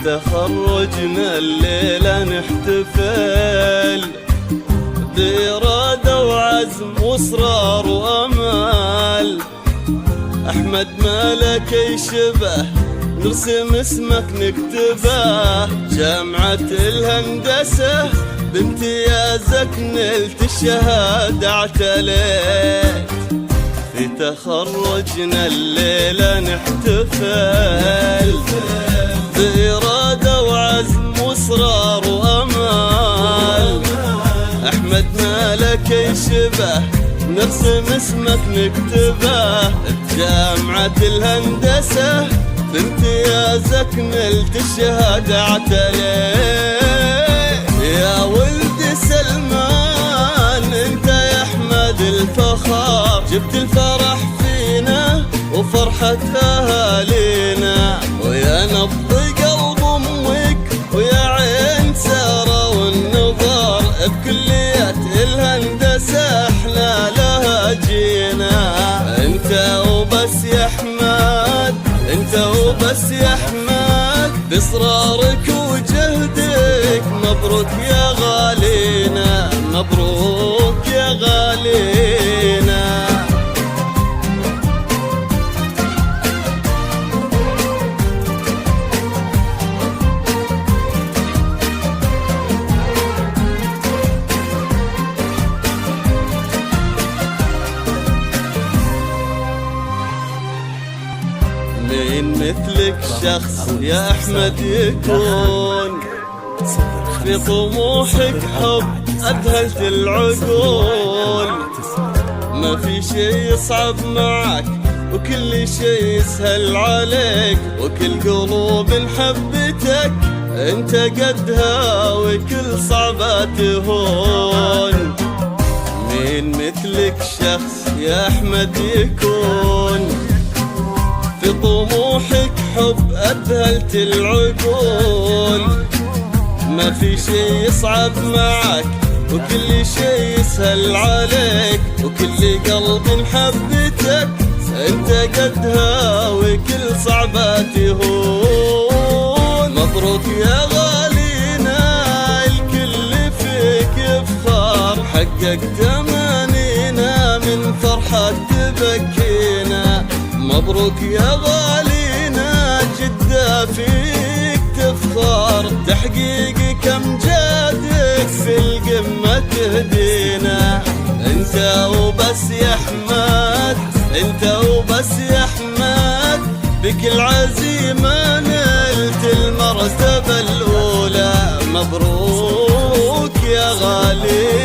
تخرجنا الليلة نحتفل بإرادة وعزم وإصرار وأمال. أحمد ما لك يشبه نرسم اسمك نكتبه، جامعة الهندسة بامتيازك نلت الشهادة اعتليت. في تخرجنا الليلة نحتفل بإرادة وعزم وإصرار وأمال. أحمد ما لك يشبه نرسم اسمك نكتبه، بجامعة الهندسة بامتيازك نلت الشهادة اعتليت. يا ولد سلمان انت يا احمد الفخر، جبت الفرح فينا وفرحة اهالينا، ويا نبض قلب امك ويا عين سارة والنظر، بكلية الهندسة احنا لها جينا. انت وبس يا احمد، انت وبس يا احمد، باصرارك وجهدك مبروك يا غالينا، مبروك يا غالينا. مين مثلك شخص يا احمد يكون، في طموحك حب أذهلت العقول. ما في شي يصعب معك وكل شي يسهل عليك، وكل قلوب حبتك انت قدها وكل صعبة تهون. مين مثلك شخص يا احمد يكون، في طموحك حب أذهلت العقول. ما في شي يصعب معك وكل شي يسهل عليك، وكل قلب حبتك انت قدها وكل صعبة تهون. مبروك يا غالينا الكل فيك يفخر، حققت أمانينا من فرحة تبكينا. مبروك يا غالينا جدة فيك تفخر، تحقيق كم جادك في القمة تهدينا. انت وبس يا احمد، انت وبس يا احمد، بكل عزيمة نلت المرتبة الأولى. مبروك يا غالي.